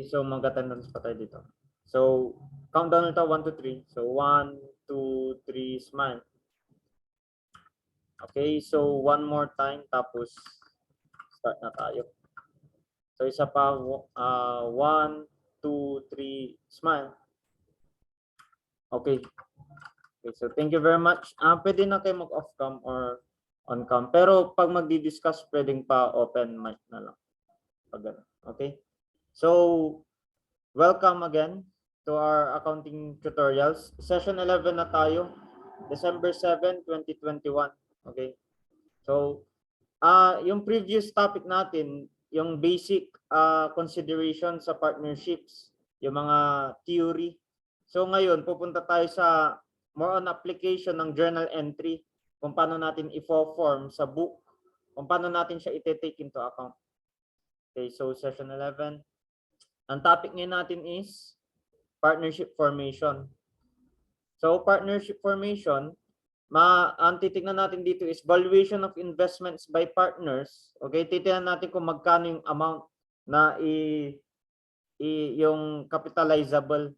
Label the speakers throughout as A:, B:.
A: So mag-attendance pa tayo dito. So countdown nito 1 to 3. So 1, 2, 3, smile. Okay, so one more time tapos start na tayo. So isa pa 1, 2, 3, smile. Okay. Okay, so thank you very much. Pwede na kayo mag-off cam or on cam. Pero pag magdi-discuss, pwedeng pa open mic na lang. Okay? So, welcome again to our accounting tutorials. Session 11 na tayo. December 7, 2021. Okay? So, yung previous topic natin, yung basic consideration sa partnerships, yung mga theory. So, ngayon, pupunta tayo sa more on application ng journal entry, kung paano natin i-form sa book, kung paano natin siya i-take into account. Okay, so session 11. Ang topic ngayon natin is partnership formation. So partnership formation, ang titignan natin dito is valuation of investments by partners. Okay, titignan natin kung magkano yung amount na yung capitalizable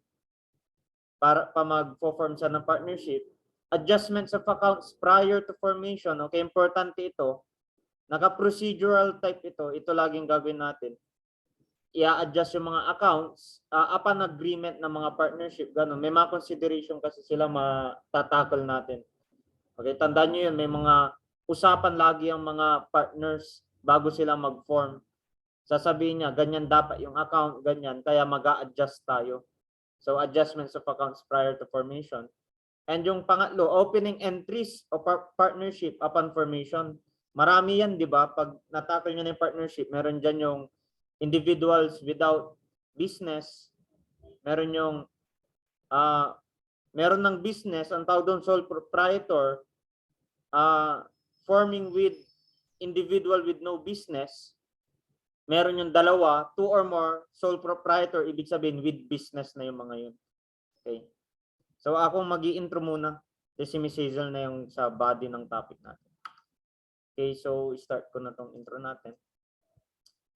A: para pa mag-form sa ng partnership. Adjustments of accounts prior to formation. Okay, importante ito. Naka-procedural type ito. Ito laging gagawin natin. I-adjust yung mga accounts upon agreement ng mga partnership. Ganun. May mga consideration kasi sila matatakal natin. Okay, tandaan nyo yun. May mga usapan lagi ang mga partners bago sila mag-form. Sasabihin niya, ganyan dapat yung account, ganyan. Kaya mag-a-adjust tayo. So, adjustments of accounts prior to formation. And yung pangatlo, opening entries of partnership upon formation. Marami yan, di ba? Pag natakal nyo na yung partnership, meron dyan yung individuals without business. Meron yung, meron ng business, ang tawag doon sole proprietor, forming with individual with no business. Meron yung dalawa, 2 or more, sole proprietor, ibig sabihin with business na yung mga yun. Okay. So ako mag-i-intro muna. Si Miss Hazel na yung sa body ng topic natin. Okay, so start ko na tong intro natin.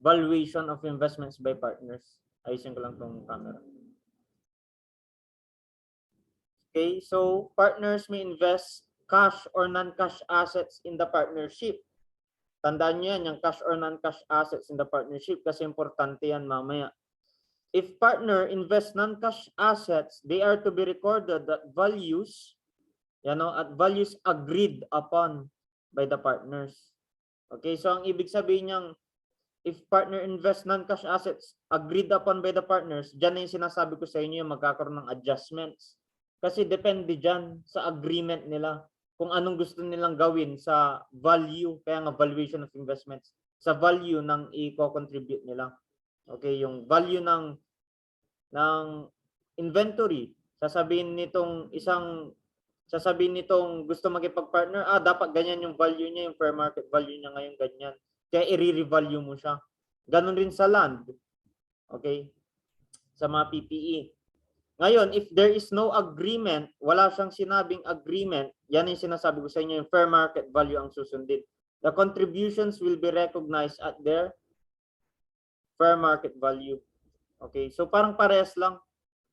A: Valuation of investments by partners. Ayusin ko lang tong camera. Okay, so partners may invest cash or non-cash assets in the partnership. Tandaan niyo yan, yung cash or non-cash assets in the partnership kasi importante yan mamaya. If partner invest non-cash assets, they are to be recorded at values, at values agreed upon by the partners. Okay, so ang ibig sabihin niyang if partner invest non-cash assets agreed upon by the partners, dyan na yung sinasabi ko sa inyo yung magkakaroon ng adjustments. Kasi depende dyan sa agreement nila kung anong gusto nilang gawin sa value, kaya nga valuation of investments, sa value ng i-contribute nila. Okay, yung value ng inventory, sasabihin nitong gusto magipag-partner, dapat ganyan yung value niya, yung fair market value niya ngayon ganyan. Kaya i-revalue mo siya. Ganon rin sa land. Okay? Sa mga PPE. Ngayon, if there is no agreement, wala siyang sinabing agreement, yan yung sinasabi ko sa inyo, yung fair market value ang susundin. The contributions will be recognized at their fair market value. Okay, so parang parehas lang.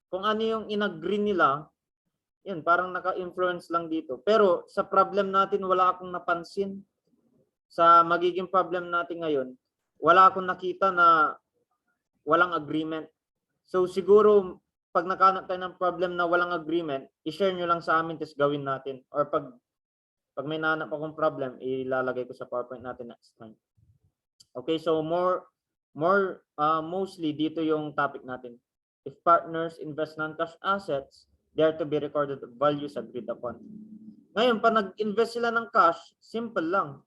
A: Kung ano yung in-agree nila, yun, parang naka-influence lang dito. Pero sa problem natin, wala akong napansin. Sa magiging problem natin ngayon, wala akong nakita na walang agreement. So siguro, pag nakahanap tayo ng problem na walang agreement, i-share nyo lang sa amin, tapos gawin natin. Or pag may nahanap akong problem, ilalagay ko sa PowerPoint natin next time. Okay, so mostly dito yung topic natin. If partners invest non-cash assets, they are to be recorded at values agreed upon. Ngayon, pag nag-invest sila ng cash, simple lang.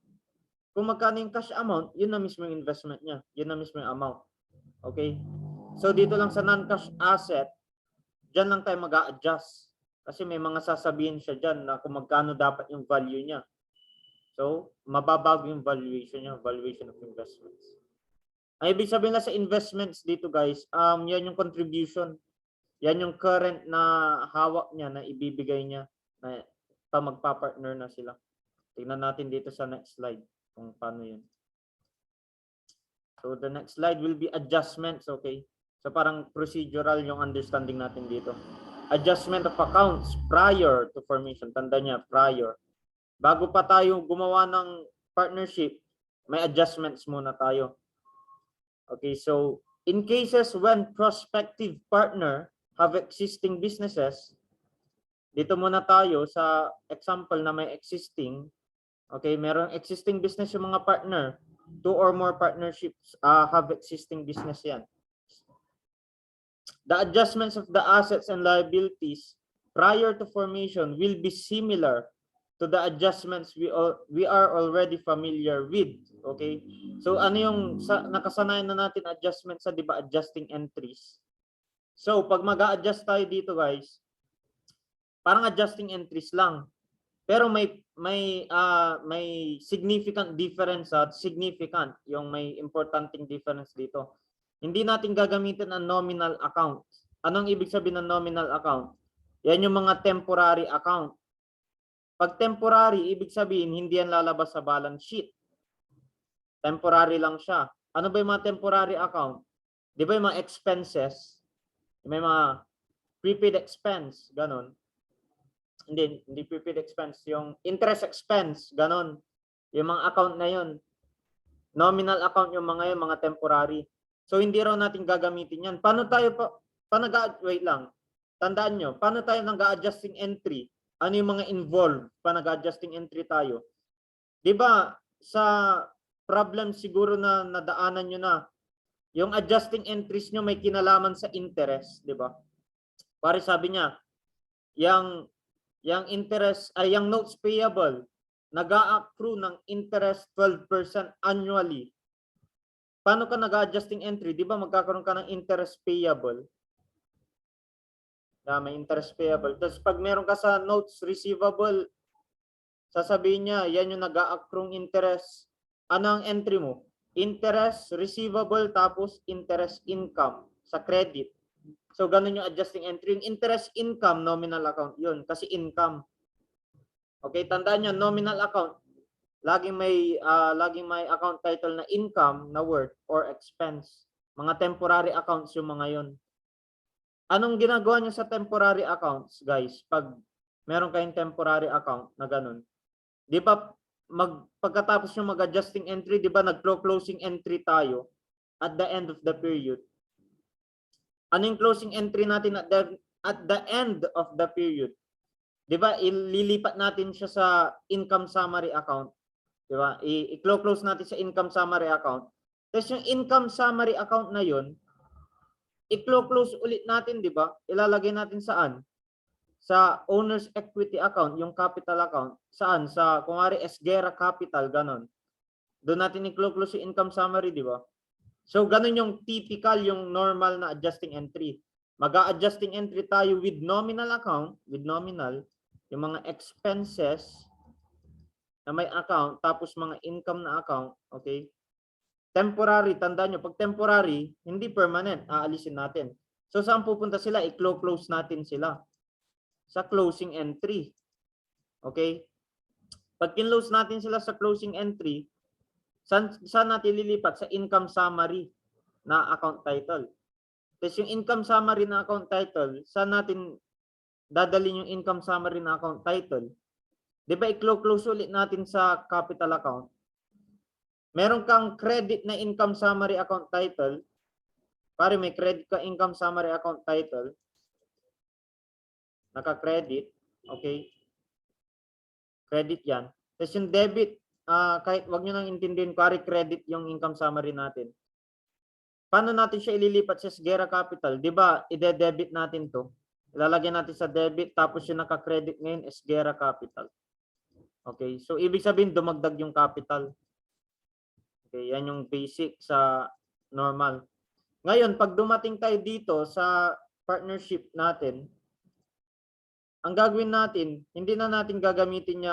A: Kung magkano yung cash amount, yun na mismo yung investment niya. Yun na mismo yung amount. Okay? So dito lang sa non-cash asset, dyan lang tayo mag-a-adjust. Kasi may mga sasabihin siya dyan na kung magkano dapat yung value niya. So, mababago yung valuation niya, valuation of investments. Ang ibig sabihin na sa investments dito guys, yan yung contribution. Yan yung current na hawak niya na ibibigay niya na magpa-partner na sila. Tingnan natin dito sa next slide kung paano yun. So the next slide will be adjustments, okay? So parang procedural yung understanding natin dito. Adjustment of accounts prior to formation. Tanda niya, prior. Bago pa tayo gumawa ng partnership, may adjustments muna tayo. Okay, so in cases when prospective partner have existing businesses, dito muna tayo sa example na may existing. Okay, merong existing business yung mga partner. 2 or more partnerships have existing business yan. The adjustments of the assets and liabilities prior to formation will be similar to the adjustments we are already familiar with. Okay? So ano yung nakasanayan na natin adjustment sa, 'di ba, adjusting entries. So pag mag-a-adjust tayo dito, guys, parang adjusting entries lang. Pero may significant difference at significant yung may importanting difference dito. Hindi natin gagamitin ang nominal account. Anong ibig sabihin ng nominal account? Yan yung mga temporary account. Pag temporary, ibig sabihin hindi yan lalabas sa balance sheet. Temporary lang siya. Ano ba yung mga temporary account? Di ba yung mga expenses? May mga prepaid expense, ganon. Hindi prepaid expense, yung interest expense, ganon. Yung mga account na yun. Nominal account yung mga yun, mga temporary. So hindi raw natin gagamitin yan. Paano tayo wait lang. Tandaan nyo, paano tayo nag-adjusting entry? Ano yung mga involved pa nag-adjusting entry tayo? 'Di ba sa problem siguro na nadaanan nyo na, yung adjusting entries nyo may kinalaman sa interest, 'di ba? Pare sabi niya, yung interest ay yung notes payable nag-a-accrue ng interest 12% annually. Paano ka nag-adjusting entry? Di ba magkakaroon ka ng interest payable? May interest payable. Tapos pag meron ka sa notes receivable, sasabihin niya, yan yung nag-a-accrue interest. Ano ang entry mo? Interest receivable tapos interest income sa credit. So ganun yung adjusting entry. Yung interest income, nominal account yun. Kasi income. Okay, tandaan nyo, nominal account. Laging may account title na income, na worth, or expense. Mga temporary accounts yung mga yon. Anong ginagawa nyo sa temporary accounts, guys? Pag meron kayong temporary account na ganun. Di ba, pagkatapos yung mag-adjusting entry, di ba nag-closing entry tayo at the end of the period? Ano yung closing entry natin at the end of the period? Di ba, ililipat natin siya sa income summary account. Di ba? I-close natin sa income summary account. Tapos yung income summary account na yun, i-close ulit natin, di ba? Ilalagay natin saan? Sa owner's equity account, yung capital account. Saan? Sa, kung ari, Esguerra Capital, ganon. Doon natin i-close yung income summary, di ba? So, ganon yung typical, yung normal na adjusting entry. Mag-a-adjusting entry tayo with nominal account, with nominal, yung mga expenses na may account, tapos mga income na account, okay? Temporary, tandaan nyo, pag temporary, hindi permanent, aalisin natin. So, saan pupunta sila? I-close natin sila sa closing entry. Okay? Pag kinlose natin sila sa closing entry, saan natin lilipat? Sa income summary na account title. Tapos yung income summary na account title, saan natin dadalhin yung income summary na account title? Di ba i-close ulit natin sa capital account? Meron kang credit na income summary account title. Pare, may credit ka income summary account title. Naka-credit. Okay? Credit yan. Tapos yung debit, kahit wag nyo nang intindihin, pare credit yung income summary natin. Paano natin siya ililipat sa Esguerra Capital? Di ba, ide-debit natin to. Ilalagay natin sa debit, tapos yung naka-credit ngayon, Esguerra Capital. Okay, so ibig sabihin dumagdag yung capital. Okay, yan yung basic sa normal. Ngayon, pag dumating tayo dito sa partnership natin, ang gagawin natin, hindi na natin gagamitin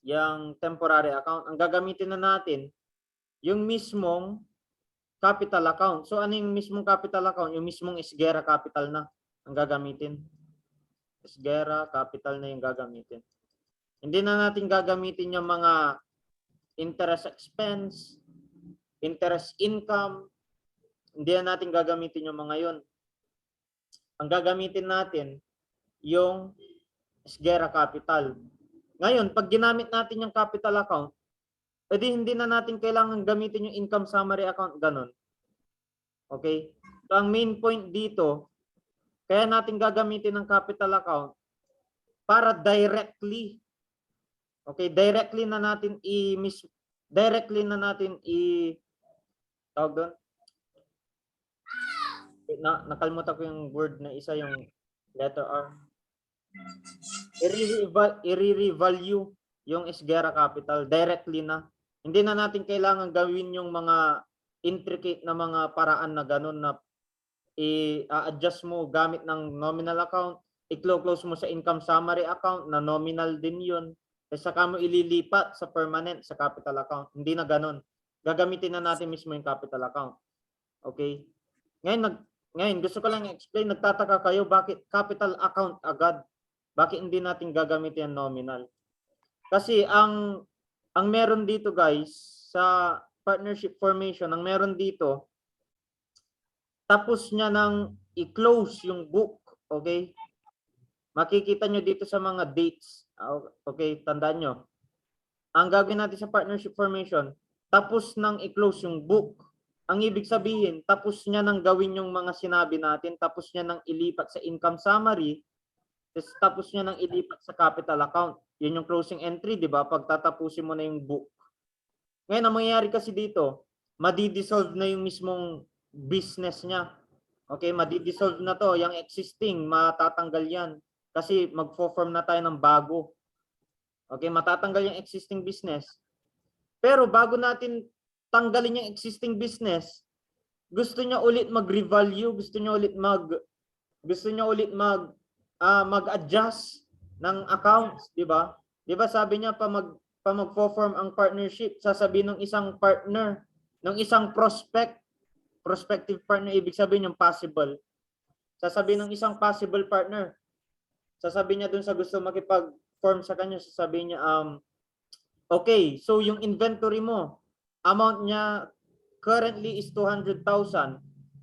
A: yung temporary account. Ang gagamitin na natin yung mismong capital account. So ano yung mismong capital account? Yung mismong Esguerra Capital na ang gagamitin. Esguerra Capital na yung gagamitin. Hindi na natin gagamitin yung mga interest expense, interest income, hindi na natin gagamitin yung mga yun. Ang gagamitin natin, yung SGERA capital. Ngayon, pag ginamit natin yung capital account, edi hindi na natin kailangan gamitin yung income summary account, ganun. Okay? So, ang main point dito, kaya natin gagamitin ng capital account para directly, okay, directly na natin tawag doon? Nakalimutan ko yung word na isa, yung letter R. I-revalue yung SGERA capital directly na. Hindi na natin kailangan gawin yung mga intricate na mga paraan na ganun na i-adjust mo gamit ng nominal account, i-close mo sa income summary account na nominal din yun, at saka mo ililipat sa permanent sa capital account. Hindi na ganun. Gagamitin na natin mismo yung capital account. Okay? Ngayon gusto ko lang i-explain, nagtataka kayo bakit capital account agad? Bakit hindi natin gagamitin yung nominal? Kasi ang meron dito guys sa partnership formation, ang meron dito, tapos niya nang i-close yung book, okay? Makikita nyo dito sa mga dates, okay, tandaan nyo. Ang gagawin natin sa partnership formation, tapos nang i-close yung book, ang ibig sabihin, tapos niya nang gawin yung mga sinabi natin, tapos niya nang ilipat sa income summary, tapos niya nang ilipat sa capital account. Yun yung closing entry, di ba? Pag tatapusin mo na yung book. Ngayon, ang mangyayari kasi dito, madi-dissolve na yung mismong business niya. Okay, madi-dissolve na to. Yung existing, matatanggal yan. Kasi magfo-form na tayo ng bago. Okay, matatanggal yung existing business. Pero bago natin tanggalin yung existing business, gusto niya ulit mag-revalue, gusto niya ulit mag-adjust ng accounts, di ba? Di ba sabi niya pa mag-form ang partnership, sasabihin ng isang partner, ng isang prospective partner, ibig sabihin yung possible. Sasabihin ng isang possible partner, sasabihin niya dun sa gusto makipag-form sa kanya, sasabihin niya, okay, so yung inventory mo, amount niya currently is 200,000.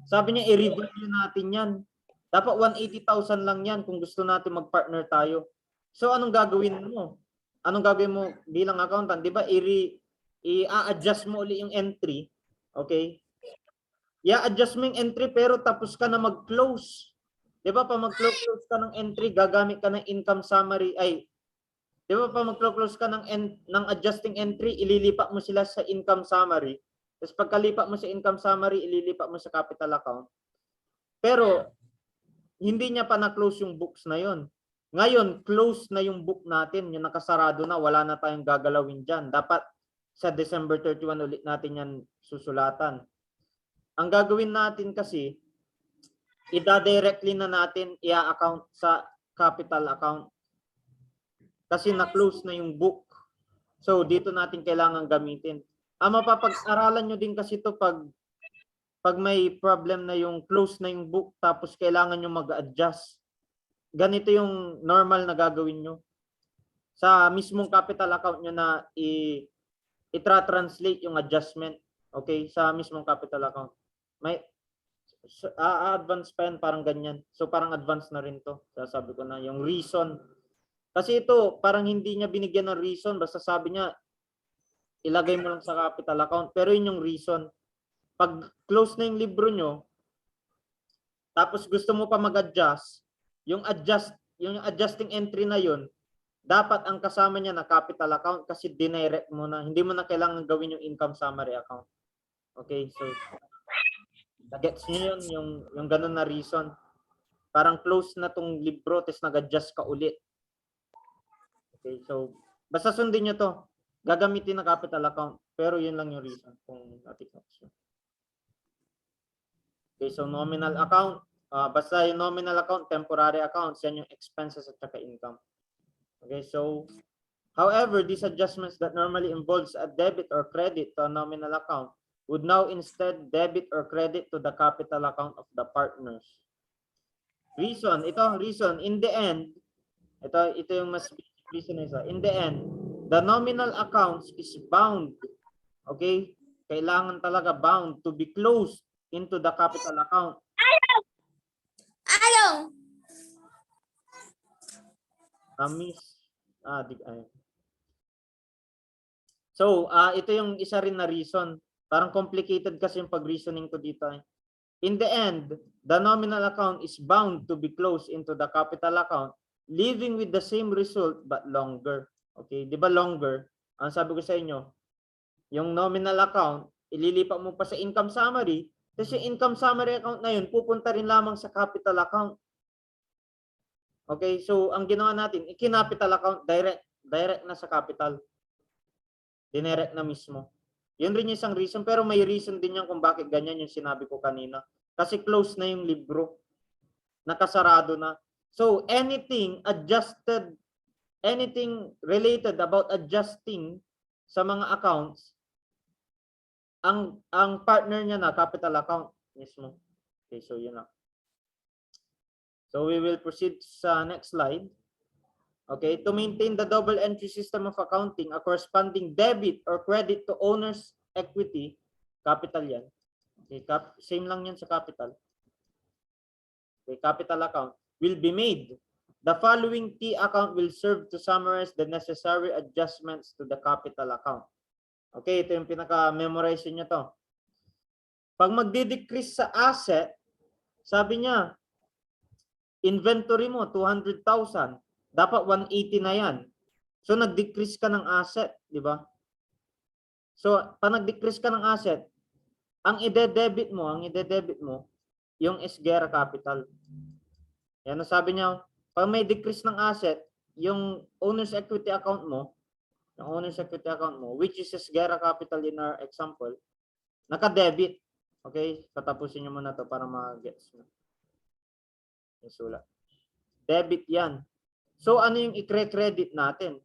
A: Sabi niya, i-review natin yan. Dapat 180,000 lang yan kung gusto natin mag-partner tayo. So anong gagawin mo? Anong gagawin mo bilang accountant? Di ba, i-adjust mo ulit yung entry. Okay? I-adjust mo yung entry pero tapos ka na mag-close. Di ba, pa mag-close ka ng entry, gagamit ka ng income summary, di ba pa mag-close ka ng adjusting entry, ililipat mo sila sa income summary. Tapos pagkalipat mo sa income summary, ililipat mo sa capital account. Pero hindi niya pa na-close yung books na yon. Ngayon, close na yung book natin, yung nakasarado na, wala na tayong gagalawin dyan. Dapat sa December 31 ulit natin yan susulatan. Ang gagawin natin kasi, ida-directly na natin i-account sa capital account. Kasi na-close na yung book. So, dito natin kailangan gamitin. Mapapag-aralan nyo din kasi ito pag may problem na yung close na yung book tapos kailangan nyo mag-adjust. Ganito yung normal na gagawin nyo. Sa mismong capital account nyo na i-translate yung adjustment. Okay? Sa mismong capital account. May advance pa yan, parang ganyan. So parang advance na rin to. Sabi ko na yung reason. Kasi ito, parang hindi niya binigyan ng reason. Basta sabi niya, ilagay mo lang sa capital account. Pero yun yung reason. Pag close na yung libro nyo, tapos gusto mo pa mag-adjust, yung adjusting entry na yun, dapat ang kasama niya na capital account kasi dinirect mo na. Hindi mo na kailangan gawin yung income summary account. Okay, so nagets nyo yun, yung ganun na reason. Parang close na tong libro, tapos nag-adjust ka ulit. Okay, so basta sundin nyo to. Gagamitin na capital account, pero yun lang yung reason kung natin. Okay, so nominal account, basta yung nominal account, temporary accounts, yan yung expenses at saka income. Okay, so however, these adjustments that normally involves a debit or credit to a nominal account would now instead debit or credit to the capital account of the partners. Reason, in the end, ito yung mas reason isa. In the end, the nominal accounts is bound, okay, kailangan talaga bound to be closed into the capital account.
B: Ayaw.
A: So, ito yung isa rin na reason. Parang complicated kasi yung pag-reasoning ko dito. In the end, the nominal account is bound to be closed into the capital account, leaving with the same result but longer. Okay, di ba longer? Ang sabi ko sa inyo, yung nominal account, ililipat mo pa sa income summary, kasi yung income summary account na yun, pupunta rin lamang sa capital account. Okay, so ang ginawa natin, i-capital account, direct na sa capital. Dinirect na mismo. Yun rin yung isang reason, pero may reason din yan kung bakit ganyan yung sinabi ko kanina. Kasi close na yung libro. Nakasarado na. So, anything adjusted, anything related about adjusting sa mga accounts, ang partner niya na capital account mismo. Okay, so yun lang. So, we will proceed sa next slide. Okay, to maintain the double entry system of accounting, a corresponding debit or credit to owner's equity, capital yan. Okay, same lang yan sa capital. Okay, capital account will be made. The following T account will serve to summarize the necessary adjustments to the capital account. Okay, ito yung pinaka-memorize nyo to. Pag magdi-decrease sa asset, sabi niya, inventory mo, 200,000. Dapat 180 na yan. So, nag-decrease ka ng asset, di ba? So, pag nag-decrease ka ng asset, ang ide-debit mo, yung Esguerra capital. Yan ang sabi niya, pag may decrease ng asset, yung owner's equity account mo, which is Esguerra capital in our example, naka-debit. Okay? Patapusin niyo muna to para ma-gets mo. Yung sulat. Debit yan. So, ano yung i-credit natin?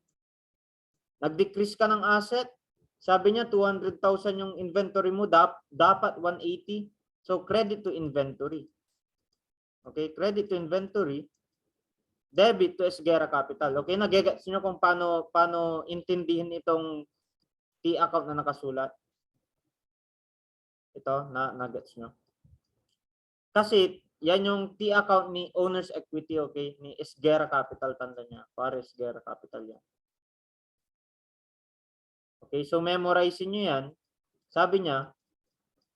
A: Nag-decrease ka ng asset. Sabi niya, 200,000 yung inventory mo, dapat 180. So, credit to inventory. Okay, credit to inventory. Debit to Esguerra capital. Okay, nagigets nyo kung paano intindihin itong T account na nakasulat. Ito, nagets nyo. Kasi, yan yung T account ni owner's equity, okay? Ni Esguerra capital, tanda niya. Para Esguerra capital yan. Okay, so memorize niyo yan. Sabi niya,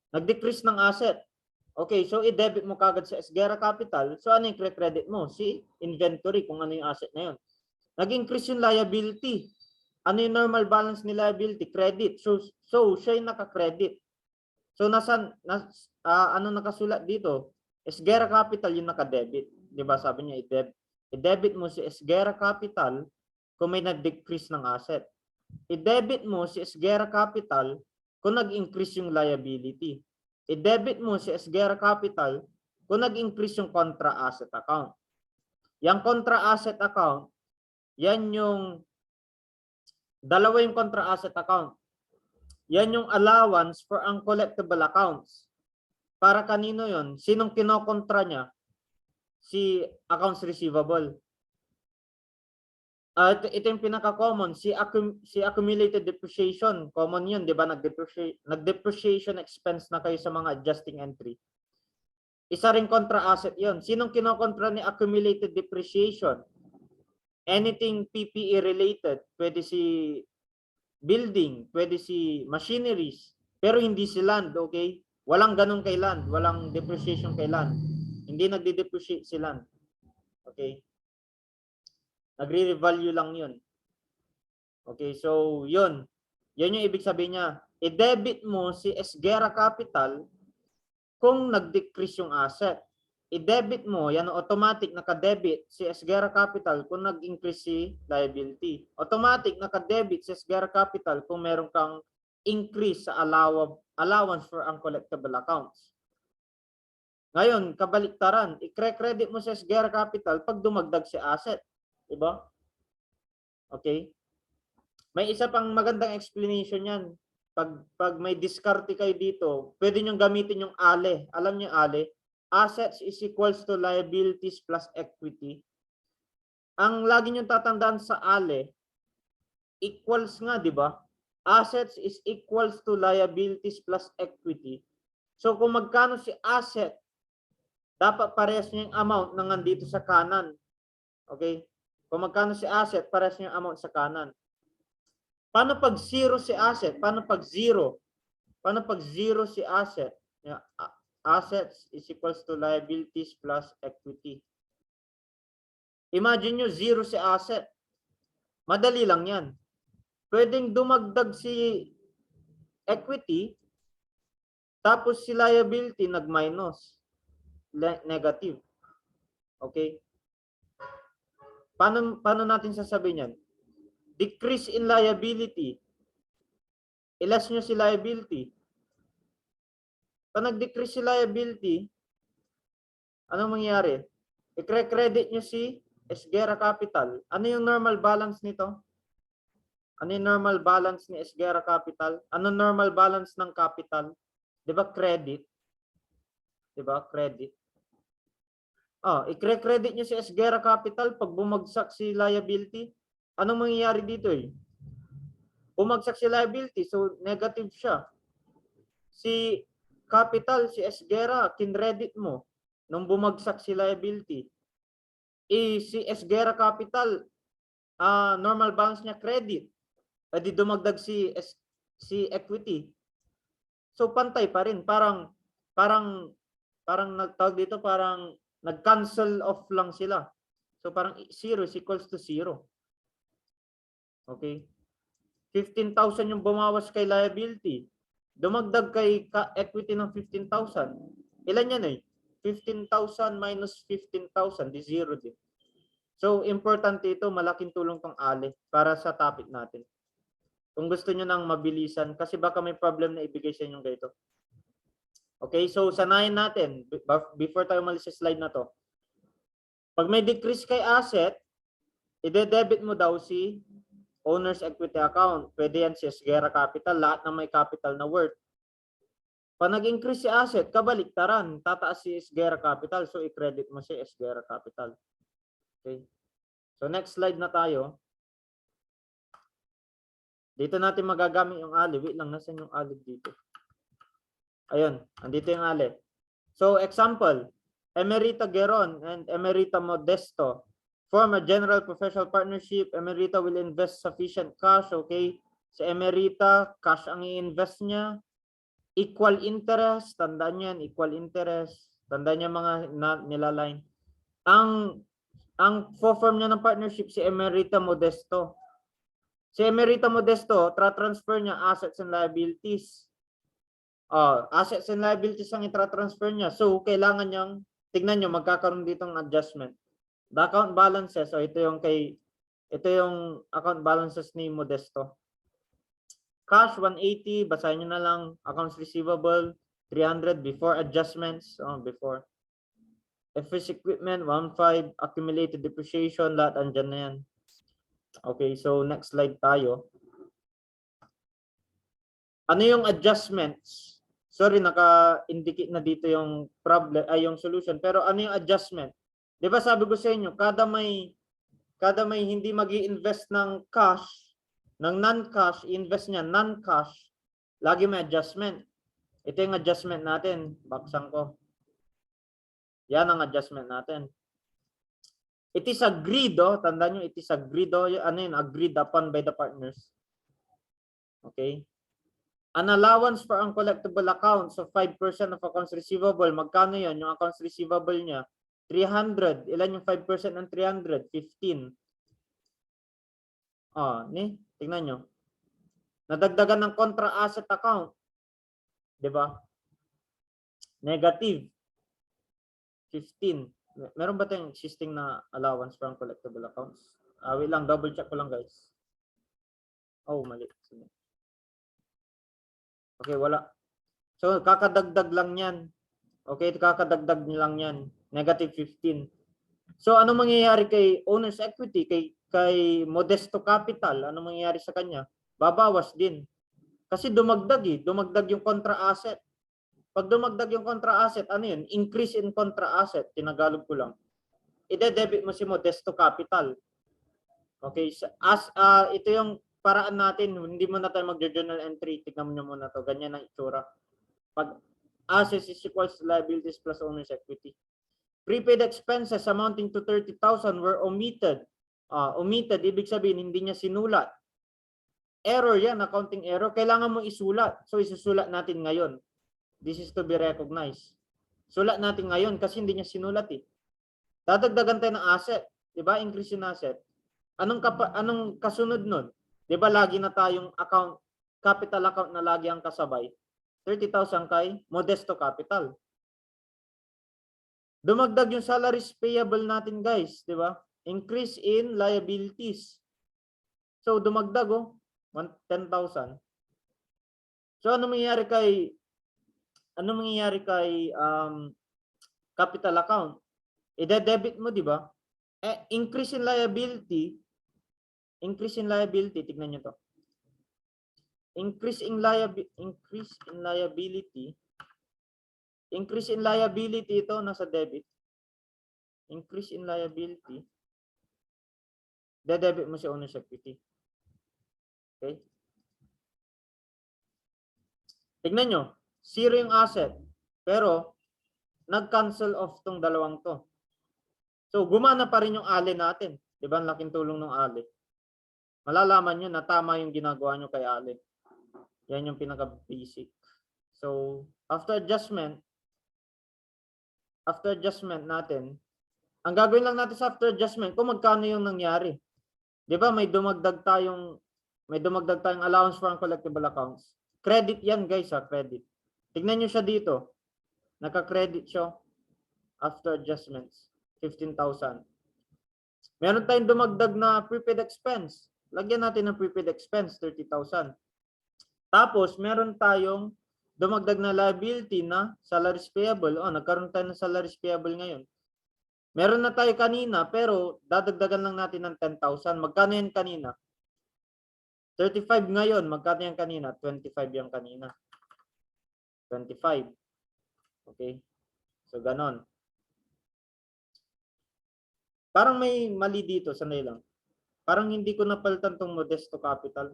A: nag-decrease ng asset. Okay, so i-debit mo kagad sa Esguerra capital. So ano yung credit mo? Si inventory, kung ano yung asset na yun. Nag-increase yung liability. Ano yung normal balance ni liability? Credit. So siya yung naka-credit. So ano nakasulat dito? Esguerra capital yung naka-debit. Di ba sabi niya, i-debit mo si Esguerra capital kung may nag-decrease ng asset. I-debit mo si Esguerra capital kung nag-increase yung liability. I-debit mo si Esguerra capital kung nag-increase yung contra asset account. Yung contra asset account, yan yung dalawa yung contra asset account. Yan yung allowance for uncollectible accounts. Para kanino yon? Sinong kinokontra niya? Si accounts receivable. Ito yung pinaka-common, si accumulated depreciation. Common yun, di ba? Nag-depreciation expense na kayo sa mga adjusting entry. Isa ring contra asset yun. Sinong kinokontra ni accumulated depreciation? Anything PPE related. Pwede si building, pwede si machineries, pero hindi si land, okay? Walang ganun kay land, walang depreciation kay land. Hindi nagde-depreciate si land. Okay? Nagre-revalue lang yun. Okay, so yun. Yan yung ibig sabihin niya. I-debit mo si Esguerra capital kung nag-decrease yung asset. I-debit mo, yan automatic naka-debit si Esguerra capital kung nag-increase si liability. Automatic naka-debit si Esguerra capital kung meron kang increase sa allowance for uncollectible accounts. Ngayon, kabaliktaran, i-credit mo sa Esguerra capital pag dumagdag si asset. Diba? Okay? May isa pang magandang explanation yan. Pag may diskarte kayo dito, pwede nyo gamitin yung ALE. Alam nyo ALE? Assets is equals to liabilities plus equity. Ang lagi nyo tatandaan sa ALE, equals nga, di ba? assets is equals to liabilities plus equity. So kung magkano si asset, dapat parehas niya yung amount na nandito sa kanan. Okay? Kung magkano si asset, parehas niya yung amount sa kanan. Paano pag zero si asset? Paano pag zero? Paano pag zero si asset? Yeah. Assets is equals to liabilities plus equity. Imagine nyo, zero si asset. Madali lang yan. Pwedeng dumagdag si equity, tapos si liability nag-minus. Negative. Okay? Paano natin sasabihin yan? Decrease in liability. Ilas nyo si liability. Pag nag-decrease si liability, anong mangyayari? I-credit nyo si Esguerra Capital. Ano yung normal balance nito? Ano yung normal balance ni Esguerra Capital? Ano normal balance ng capital? Di ba credit? Di ba credit? I-credit nyo si Esguerra Capital pag bumagsak si liability. Anong mangyayari dito eh? Bumagsak si liability, so negative siya. Si capital, si Esguerra, kinredit mo nung bumagsak si liability. Si Esguerra Capital, normal balance niya credit. Di dumagdag si equity. So pantay pa rin, parang nagtawag dito, parang nag-cancel off lang sila. So parang 0 is equals to 0. Okay? 15,000 yung bumawas kay liability. Dumagdag kay equity ng 15,000. Ilan yan eh? 15,000 minus 15,000, di 0 din. So importante ito, malaking tulong tong ali para sa topic natin. Kung gusto nyo nang mabilisan, kasi baka may problem na ibigay sa inyo ganito. Okay, so sanayin natin, before tayo umalis sa slide na to. Pag may decrease kay asset, ide-debit mo daw si owner's equity account. Pwede yan si Esguerra Capital, lahat na may capital na worth. Pag nag-increase si asset, kabaliktaran, tataas si Esguerra Capital, so i-credit mo si Esguerra Capital. Okay. So next slide na tayo. Dito natin magagamit yung ali. Wait lang, nasan yung ali dito? Ayun, andito yung ali. So example, Emerita Geron and Emerita Modesto form a general professional partnership. Emerita will invest sufficient cash, okay? Sa Emerita, cash ang i-invest niya. Equal interest, tandaan yan, equal interest. Tandaan niya mga nilaline. Ang form niya ng partnership si Emerita Modesto. Si Emerita Modesto, transfer niya assets and liabilities. Assets and liabilities ang i-transfer niya. So, kailangan niyang, tignan niyo, magkakaroon dito ng adjustment. The account balances, ito yung account balances ni Modesto. Cash, 180, basahin niyo na lang. Accounts receivable, 300 before adjustments. Before. Office equipment, 1.5. Accumulated depreciation, lahat andyan na yan. Okay, so next slide tayo. Ano yung adjustments? Sorry, naka-indicate na dito yung problem, yung solution. Pero ano yung adjustment? Di ba sabi ko sa inyo, kada may hindi magi-invest ng cash, ng non-cash, invest niya non-cash, lagi may adjustment. Ito yung adjustment natin. Baksan ko. Yan ang adjustment natin. It is agreed, tandaan nyo, it is agreed, ano yun, agreed upon by the partners. Okay? An allowance for uncollectible accounts of 5% of accounts receivable. Magkano yun? Yung accounts receivable niya, 300. Ilan yung 5% ng 300? 15. Tingnan nyo. Nadagdagan ng contra asset account. Diba? Negative. 15. Meron ba tayong existing na allowance for uncollectible accounts? Wait lang, double check ko lang guys. Mali. Okay, wala. So, kakadagdag lang yan. Okay, kakadagdag lang yan. Negative 15. So, ano mangyayari kay owner's equity, kay Modesto Capital? Ano mangyayari sa kanya? Babawas din. Kasi dumagdag Dumagdag yung contra asset. Pag dumagdag yung contra asset, ano yun? Increase in contra asset. Tinagalog ko lang. Ide-debit mo si Modesto Capital. Okay, ito yung paraan natin, hindi muna tayo mag-journal entry. Tignan mo nyo muna to. Ganyan ang itsura. Pag assets is equals to liabilities plus owner's equity. Prepaid expenses amounting to 30,000 were omitted. Omitted, ibig sabihin, hindi niya sinulat. Error yan, accounting error. Kailangan mo isulat. So, isusulat natin ngayon. This is to be recognized. Sulat natin ngayon kasi hindi niya sinulat eh. Dadagdagan tayo ng asset. Diba? Increase in asset. Anong kasunod nun? Diba lagi na tayong account, capital account na lagi ang kasabay? 30,000 kay Modesto Capital. Dumagdag yung salaries payable natin guys. Diba? Increase in liabilities. So dumagdag 10,000. So ano mangyayari kay capital account? I-debit mo, di ba? Increase in liability, tignan nyo to. Increase in liability ito nasa debit. Increase in liability. De-debit mo si owner's equity. Okay? Tignan nyo, zero yung asset, pero nag-cancel off tong dalawang to. So, gumana pa rin yung ali natin. Di ba? Ang laking tulong ng ali. Malalaman nyo na tama yung ginagawa nyo kay ali. Yan yung pinaka-basic. So, after adjustment natin, ang gagawin lang natin sa after adjustment, kung magkano yung nangyari. Di ba? May dumagdag tayong allowance for uncollectible accounts. Credit yan guys credit. Tignan nyo siya dito. Naka-credit siya after adjustments. 15,000. Meron tayong dumagdag na prepaid expense. Lagyan natin ng prepaid expense, 30,000. Tapos, meron tayong dumagdag na liability na salaries payable. Nagkaroon tayo ng salaries payable ngayon. Meron na tayo kanina, pero dadagdagan lang natin ng 10,000. Magkano yan kanina? 35 ngayon. Magkano yan kanina? 25 yan kanina. 25. Okay? So, ganon. Parang may mali dito, sanay lang. Parang hindi ko napalitan tong Modesto Capital.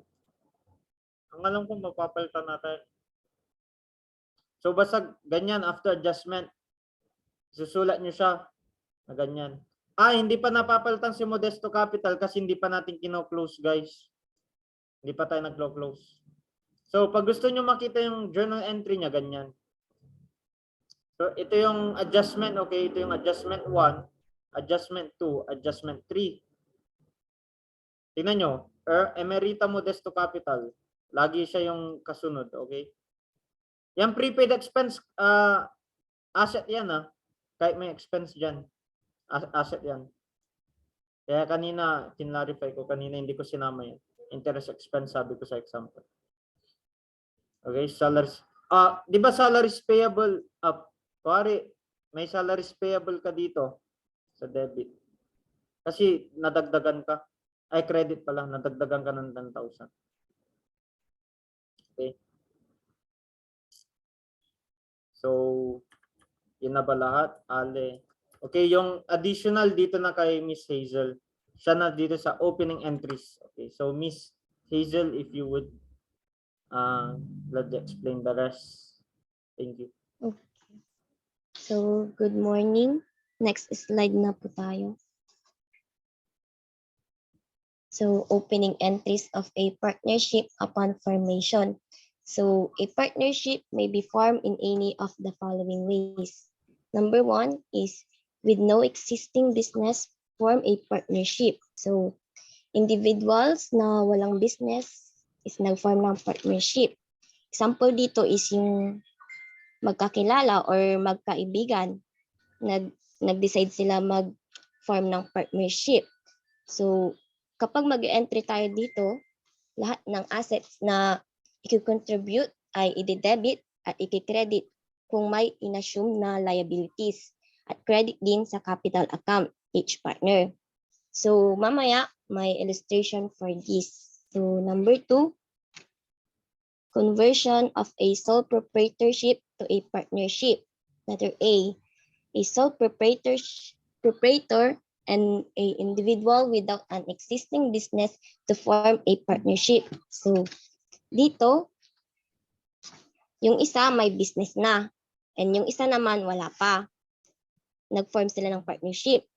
A: Ang alam ko, mapapalitan natin. So, basta ganyan, after adjustment, susulat nyo siya na ganyan. Hindi pa napapalitan si Modesto Capital kasi hindi pa natin kino-close, guys. Hindi pa tayo nag-close. So, pag gusto nyo makita yung journal entry niya, ganyan. So, ito yung adjustment, okay? Ito yung adjustment 1. Adjustment 2, adjustment 3. Tingnan nyo, Emerita Modesto Capital. Lagi siya yung kasunod, okay? Yung prepaid expense, asset yan Kahit may expense dyan, asset yan. Kaya kanina, tinlarify ko, kanina hindi ko sinama yan. Interest expense, sabi ko sa example. Okay, salaries. Di ba salaries payable, pare, may salaries payable ka dito sa debit. Kasi nadagdagan ka. Credit pa lang, nadagdagan ka ng 10,000. Okay. So, yun na ba lahat? Ale. Okay, yung additional dito na kay Miss Hazel. Siya na dito sa opening entries. Okay, so Miss Hazel, if you would let me explain the rest. Thank you.
B: Okay. So, good morning. Next slide na po tayo. So, opening entries of a partnership upon formation. So, a partnership may be formed in any of the following ways. Number 1 is with no existing business, form a partnership. So, individuals na walang business is nag-form ng partnership. Example dito is yung magkakilala or magkaibigan, nag-decide sila mag-form ng partnership. So, kapag mag-entry tayo dito, lahat ng assets na i-contribute ay i-debit at i-credit kung may inassume na liabilities at credit din sa capital account each partner. So, mamaya may illustration for this. So, number 2, conversion of a sole proprietorship to a partnership. Letter A sole proprietor and a individual without an existing business to form a partnership. So, dito, yung isa may business na, and yung isa naman wala pa. Nag-form sila ng partnership.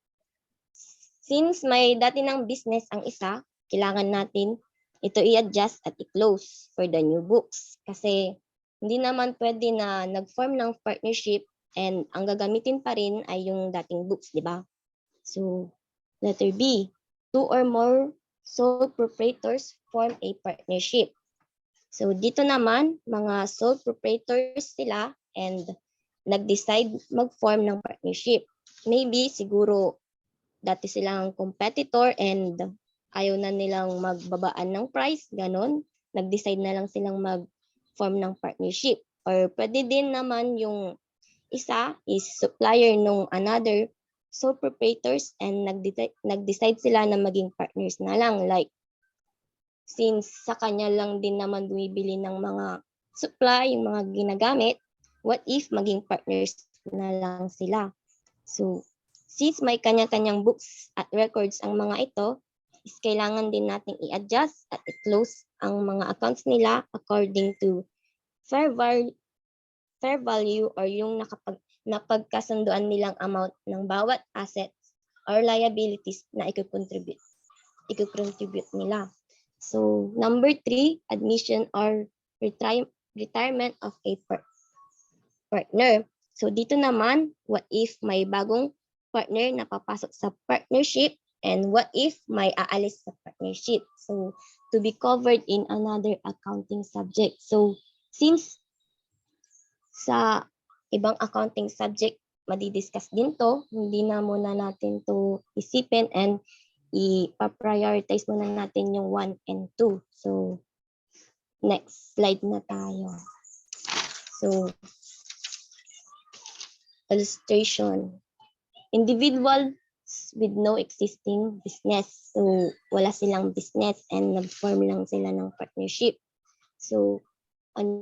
B: Since may dati ng business ang isa, kailangan natin ito i-adjust at i-close for the new books. Kasi hindi naman pwede na nag-form ng partnership and ang gagamitin pa rin ay yung dating books, di ba? So, letter B, 2 or more sole proprietors form a partnership. So, dito naman, mga sole proprietors sila and nag-decide mag-form ng partnership. Maybe, siguro, dati silang competitor and ayaw na nilang magbabaan ng price, ganon. Nag-decide na lang silang mag-form ng partnership. Or pwede din naman yung isa is supplier nung another sole proprietors and nag-decide sila na maging partners na lang. Like, since sa kanya lang din naman bumibili ng mga supply, yung mga ginagamit, what if maging partners na lang sila? So, since may kanya-kanyang books at records ang mga ito, is kailangan din nating i-adjust at i-close ang mga accounts nila according to fair value or yung napagkasunduan nilang amount ng bawat assets or liabilities na i-contribute nila. So, number 3, admission or retirement of a partner. So, dito naman, what if may bagong partner na papasok sa partnership and what if may aalis sa partnership? So, to be covered in another accounting subject. So, since sa ibang accounting subject, madidiscuss din to, hindi na muna natin to isipin and i-prioritize muna natin yung 1 and 2. So, next slide na tayo. So, illustration. Individuals with no existing business. So, wala silang business and nag-form lang sila ng partnership. So, on